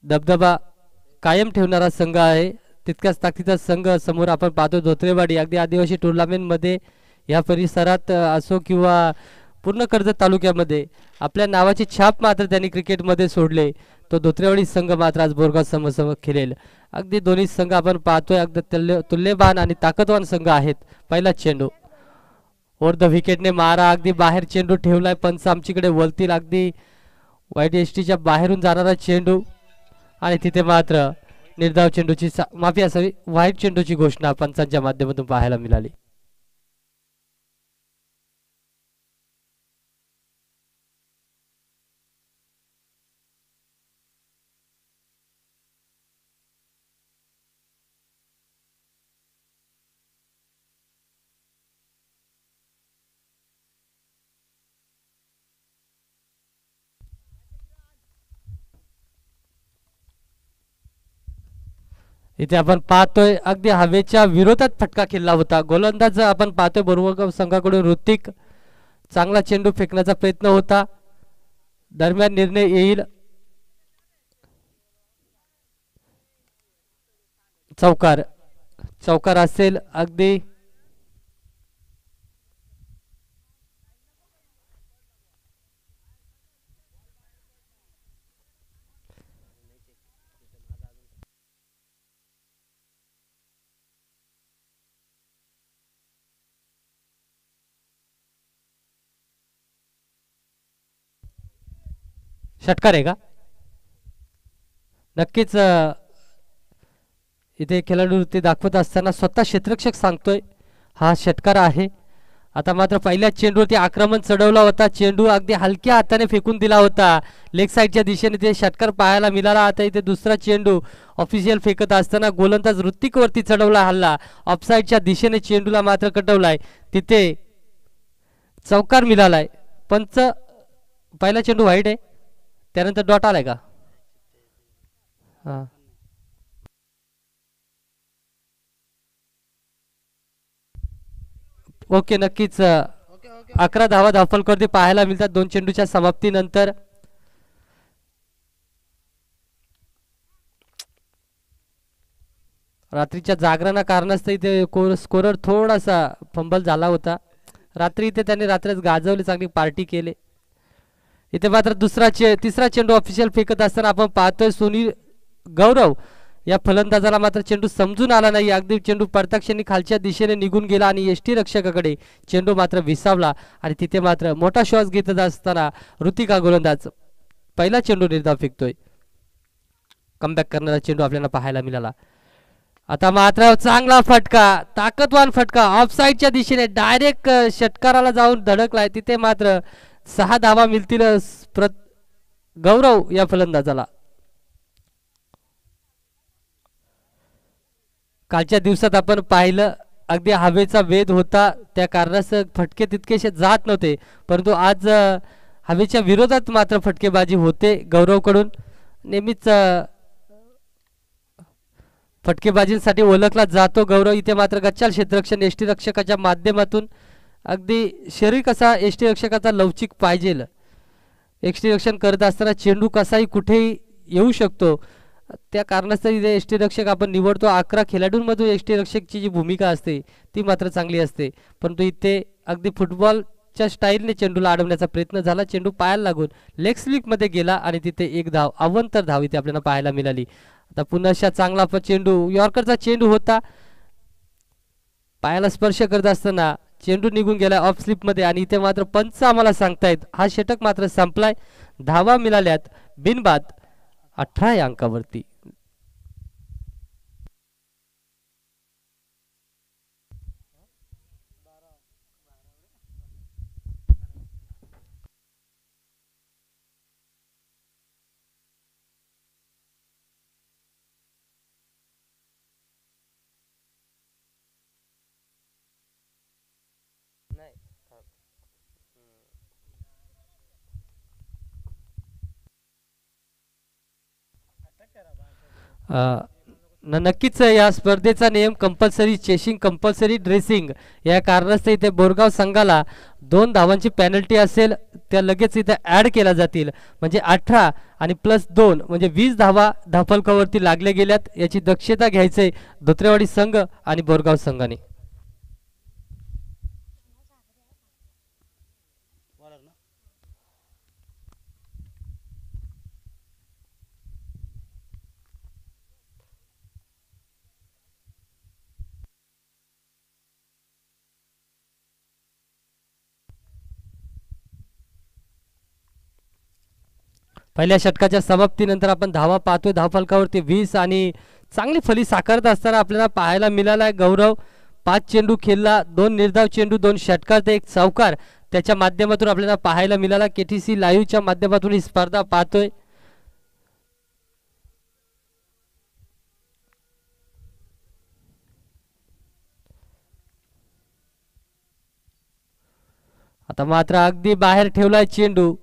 दबदबा कायम ठेवणारा संघ आहे, तितक्याच ताकदीचा संघ समोर आपण पाहतो धोत्रेवाडी. अगदी आदिवासी टुर्नामेंटमध्ये या परिसरात असो किंवा पूर्ण कर्जत तालुक्यामध्ये आपल्या नावाची छाप मात्र त्यांनी क्रिकेटमध्ये सोडले. तो धोत्रेवाडी संघ मात्र आज बोरगाव समोर खेळेल. अगदी दोन्ही संघ आपण पाहतोय अगदी तुल्यबान आणि ताकदवान संघ आहेत. पहिला चेंडू ओव्हर द विकेटने मारा, अगदी बाहेर चेंडू ठेवलाय. पंच आमच्याकडे वळतील. अगदी वाईट एसटीच्या बाहेरून जाणारा चेंडू आणि तिथे मात्र निर्धाव चेंडूची माफी असावी व्हाईट चेंडूची घोषणा पंचांच्या माध्यमातून पाहायला मिळाली. इथे आपण पाहतोय अगदी हवेच्या विरोधात फटका खेळला होता. गोलंदाज आपण पाहतोय बोरगाव संघाकडून ऋतिक. चांगला चेंडू फेकण्याचा प्रयत्न होता, दरम्यान निर्णय येईल. चौकार चौकार असेल. अगदी षटकार आहे का? नक्कीच इथे खेळाडू ते दाखवत असताना स्वतः क्षेत्ररक्षक सांगतोय हा षटकार आहे. आता मात्र पहिल्या चेंडूवरती आक्रमण चढवला होता. चेंडू अगदी हलक्या हाताने फेकून दिला होता लेग साईडच्या दिशेने. ते षटकार पाहायला मिळाला. आता इथे दुसरा चेंडू ऑफिशियल फेकत असताना गोलंदाज ऋतिकवरती चढवला हल्ला. ऑफसाईडच्या दिशेने चेंडूला मात्र कटवलाय. तिथे चौकार मिळालाय. पंच पहिला चेंडू व्हाईट आहे, त्यानंतर डॉट आलाय का? हां ओके नक्कीच. 11 धावा धावफलकावरती पाहायला मिळतात 2 चेंडूच्या समाप्तीनंतर. रात्रीच्या जागरणा कारणास्तव इथे स्कोरर थोडासा फंबल झाला होता. रात्री इथे त्यांनी रात्रच गाजवले, चांगली पार्टी केली. इथे मात्र तिसरा चेंडू ऑफिशियल फेकत असताना आपण पाहतोय सुनील गौरव या फलंदाजाला मात्र चेंडू समजून आला नाही. अगदी चेंडू पडताक्षणी खालच्या दिशेने निघून गेला आणि यष्टी रक्षकाकडे चेंडू मात्र विसावला आणि तिथे मात्र मोठा श्वास घेत असताना ऋतिका गोलंदाज पहिला चेंडू निर्धाव फेकतोय. कमबॅक करणारा चेंडू आपल्याला पाहायला मिळाला. आता मात्र चांगला फटका, ताकदवान फटका ऑफसाईडच्या दिशेने डायरेक्ट षटकाराला जाऊन धडकलाय. तिथे मात्र 6 धावा मिळतील गौरव या फलंदाजाला. कालच्या दिवसात आपण पाहिलं अगदी हवेचा वेध होता, त्या कारणास्तव फटके तितकेसे जात नव्हते. परंतु आज हवेच्या विरोधात मात्र फटकेबाजी होते गौरवकडून. नेहमीच फटकेबाजीसाठी ओळखला जातो गौरव. इथे मात्र गच्चाल क्षेत्ररक्षण यष्टी रक्षकाच्या माध्यमातून अगदी शरीर कसा यष्टी रक्षकाचा लवचिक पाहिजे. यष्टी रक्षण करत असताना चेंडू कसाही कुठेही येऊ शकतो, त्या कारणास्तव इथे यष्टी रक्षक आपण निवडतो. 11 खेळाडूंमधून यष्टी रक्षकची जी भूमिका असते ती मात्र चांगली असते. परंतु इथे अगदी फुटबॉलच्या स्टाईलने चेंडूला अडवण्याचा प्रयत्न झाला. चेंडू पायाला लागून लेग स्लिपमध्ये गेला आणि तिथे एक धाव अवंतर धाव इथे आपल्याला पाहायला मिळाली. आता पुन्हा चांगला चेंडू यॉर्करचा चेंडू होता, पायाला स्पर्श करत असताना चेंडू निघून गेला ऑफ स्लिपमध्ये आणि इथे मात्र पंच आम्हाला सांगतायत हा षटक मात्र संपलाय. धावा मिळाल्यात बिनबाद 18 या अंकावरती. नक्कीच या स्पर्धेचा नियम कंपल्सरी चेसिंग, कंपल्सरी ड्रेसिंग या कारणास्तव इथे बोरगाव संघाला 2 धावांची पेनल्टी असेल त्या लगेच इथे ॲड केल्या जातील, म्हणजे 18 आणि +2 म्हणजे 20 धावा धावफलकावरती लागल्या गेल्यात. याची दक्षता घ्यायचे धोत्रेवाडी संघ आणि बोरगाव संघाने. पहिल्या षटकाच्या समाप्तीनंतर आपण धावा पाहतोय धावफलकावरती 20 आणि चांगली फली साकारत असताना आपल्याला पाहायला मिळाला आहे. गौरव 5 चेंडू खेळला, 2 निर्धाव चेंडू, 2 षटकार ते 1 चौकार त्याच्या माध्यमातून आपल्याला पाहायला मिळाला. KTC लाईव्हच्या माध्यमातून ही स्पर्धा पाहतोय. आता मात्र अगदी बाहेर ठेवलाय चेंडू,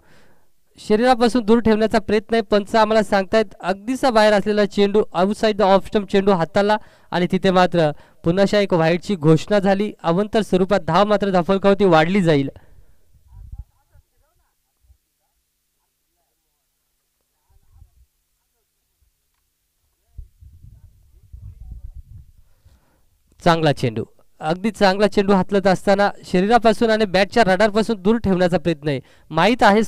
शरीरापासून दूर ठेवण्याचा प्रयत्न आहे. पंच आम्हाला सांगतायत अगदीचा बाहेर असलेला चेंडू आउटसाइड द ऑफ स्टंप चेंडू हाताला आणि तिथे मात्र पुन्हा एक व्हाईटची घोषणा झाली. अवंतर स्वरूपात धाव मात्र धावफलकावरती वाढली जाईल. चांगला चेंडू, अगदी चांगला चेंडू हातलत असताना शरीरापासून आणि बॅटच्या रडारपासून दूर ठेवण्याचा प्रयत्न आहे. माहीत आहे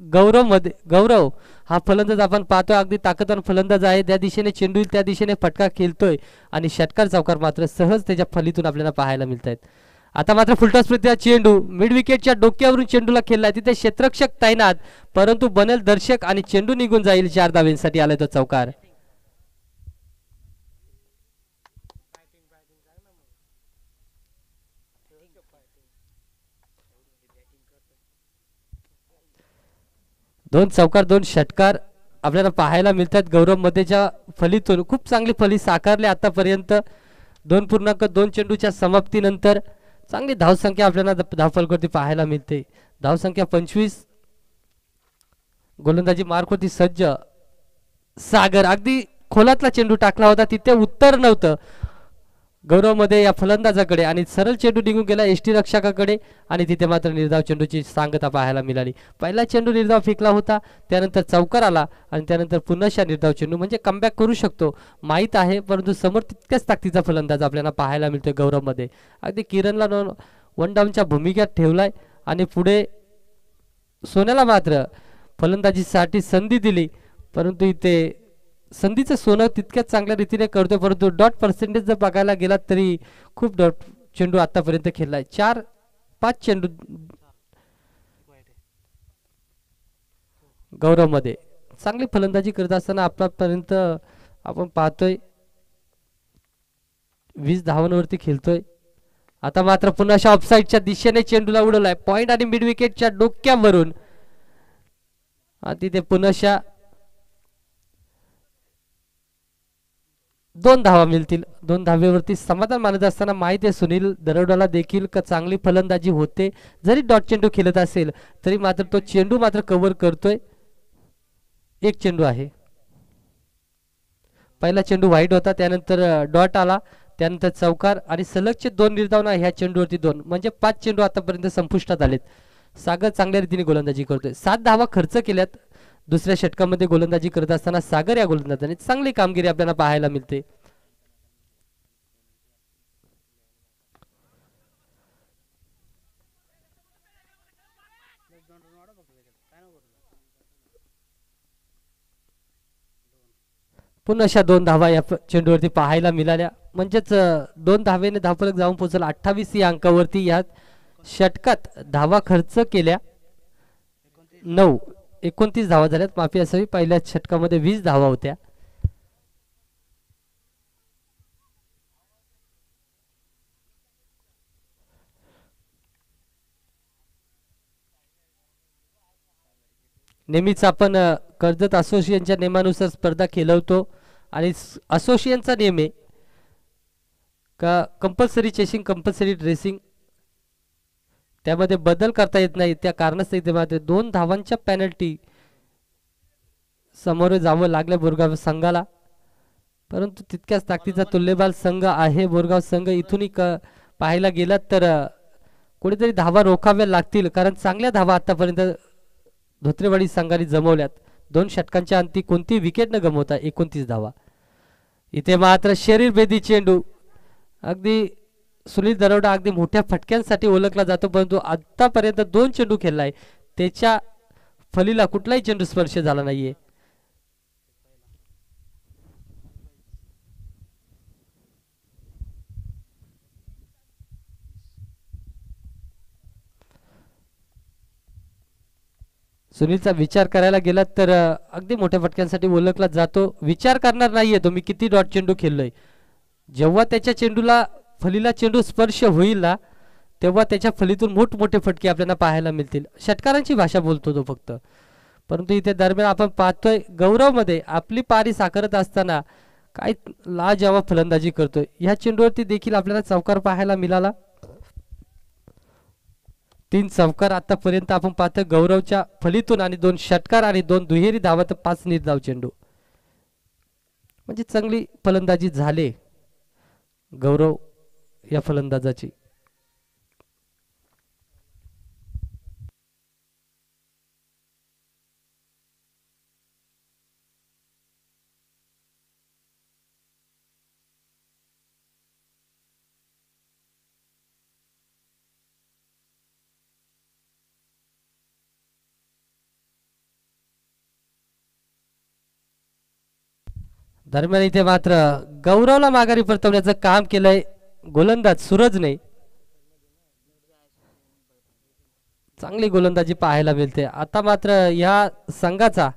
गौरव हा फलंदाज आपण पाहतोय अगदी ताकदवान फलंदाज आहे. त्या दिशेने चेंडू त्या दिशेने फटका खेळतोय आणि षटकार चौकार मात्र सहज त्याच्या फलीतून आपल्याला पाहायला मिळत आहेत. आता मात्र फुलटॉस प्रति चेंडू मिड विकेटच्या डोक्यावरून चेंडूला खेळलाय, तिथे क्षेत्ररक्षक तैनात, परंतु बनेल दर्शक आणि चेंडू निघून जाईल. 4 धावेंसाठी आलाय तो चौकार. दोन चौकार 2 षटकार आपल्याला पाहायला मिळतात. गौरव मध्येच्या फलीतून खूप चांगली फली साकारली आतापर्यंत. 2.2 चेंडूच्या समाप्तीनंतर चांगली धावसंख्या आपल्याला धावफलकावरती पाहायला मिळते. धावसंख्या 25. गोलंदाजी मार्कवरती सज्ज सागर, अगदी खोलातला चेंडू टाकला होता, तिथे उत्तर नव्हतं गौरव मध्ये या फलंदाजाकडे आणि सरळ चेंडू निघून गेला एसटी रक्षकाकडे आणि तिथे मात्र निर्धाव चेंडूची सांगता पाहायला मिळाली. पहिला चेंडू निर्धाव फेकला होता, त्यानंतर चौकार आला आणि त्यानंतर पुन्हा निर्धाव चेंडू, म्हणजे कमबॅक करू शकतो माहीत आहे, परंतु समोर तितक्याच ताकदीचा फलंदाज आपल्याला पाहायला मिळतोय गौरव मध्ये. अगदी किरणला 1 डाऊनच्या भूमिकेत ठेवलाय आणि पुढे सोन्याला मात्र फलंदाजीसाठी संधी दिली, परंतु इथे संधीचं सोनं तितक्याच चांगल्या रीतीने करतोय, परंतु डॉट पर्सेंटेज जर बघायला गेलात तरी खूप डॉट चेंडू आतापर्यंत खेळलाय. 4-5 चेंडू गौरव मध्ये चांगली फलंदाजी करत असताना आतापर्यंत आपण पाहतोय 20 धावांवरती खेळतोय. आता मात्र पुन्हा ऑफसाईडच्या दिशेने चेंडूला उडवलाय पॉइंट आणि मिड विकेटच्या डोक्यावरून. तिथे पुन्हा 2 धावा मिळतील. 2 धावेवरती समाधान मानत असताना माहिती आहे सुनील दरोडाला देखील का चांगली फलंदाजी होते, जरी डॉट चेंडू खेळत असेल तरी मात्र तो चेंडू मात्र कव्हर करतोय. 1 चेंडू आहे, पहिला चेंडू वाईट होता, त्यानंतर डॉट आला, त्यानंतर चौकार आणि सलगचे 2 निर्धाव ह्या चेंडूवरती 2, म्हणजे 5 चेंडू आतापर्यंत संपुष्टात आलेत. सागर चांगल्या रीतीने गोलंदाजी करतोय. 7 धावा खर्च केल्यात दुसऱ्या षटकामध्ये गोलंदाजी करत असताना सागर या गोलंदाजाने चांगली कामगिरी आपल्याला पाहायला मिळते. पुन्हा 2 धावा या चेंडूवरती पाहायला मिळाल्या, म्हणजेच 2 धावेने धावफलक जाऊन पोहोचला 28 या अंकावरती. या षटकात धावा खर्च केल्या 29 धावा झाल्यात, माफी असावी. पहिल्या षटकामध्ये 20 धावा होत्या. नेहमीच आपण कर्जत असोसिएशनच्या नियमानुसार स्पर्धा खेळवतो आणि असोसिएशनचा नियम आहे का कंपल्सरी चेसिंग, कंपल्सरी ड्रेसिंग, त्यामध्ये बदल करता येत नाही. त्या कारणास्तव इथे मात्र 2 धावांच्या पेनल्टी समोर जावं लागलं बोरगाव संघाला, परंतु तितक्याच ताकदीचा तुल्यबळ संघ आहे बोरगाव संघ. इथूनही पाहायला गेलात तर कुठेतरी धावा रोखाव्या लागतील, कारण चांगल्या धावा आतापर्यंत धोत्रेवाडी संघाने जमवल्यात. 2 षटकांच्या अंती कोणती विकेट न गमवता 29 धावा. इथे मात्र शरीरभेदी चेंडू, अगदी सुनील दरोडा अगदी मोठ्या फटक्यांसाठी ओळखला जातो, परंतु आतापर्यंत 2 चेंडू खेळलाय, त्याच्या फलीला कुठलाही चेंडू स्पर्श झाला नाहीये. सुनीलचा विचार करायला गेलात तर अगदी मोठ्या फटक्यांसाठी ओळखला जातो. विचार करणार नाहीये तो, मी किती डॉट चेंडू खेळलोय. जेव्हा त्याच्या चेंडूला फलीला चेंडू स्पर्श होईल ना, तेव्हा त्याच्या फलीतून मोठमोठे फटके आपल्याला पाहायला मिळतील. षटकारांची भाषा बोलतो तो फक्त. परंतु इथे दरम्यान आपण पाहतोय गौरवमध्ये आपली पारी साकारत असताना काय लाजवाब फलंदाजी करतोय. ह्या चेंडूवरती देखील आपल्याला चौकार पाहायला मिळाला. 3 चौकार आतापर्यंत आपण पाहतोय गौरवच्या फलीतून, आणि 2 षटकार आणि 2 दुहेरी धावा, तर 5 निर्धाव चेंडू. म्हणजे चांगली फलंदाजी झाले गौरव या फलंदाजाची. दरम्यान इथे मात्र गौरवला माघारी परतवण्याचं काम केलंय गोलंदाज सूरजने. चांगली गोलंदाजी पाहायला मिळते. आता मात्र या संघाचा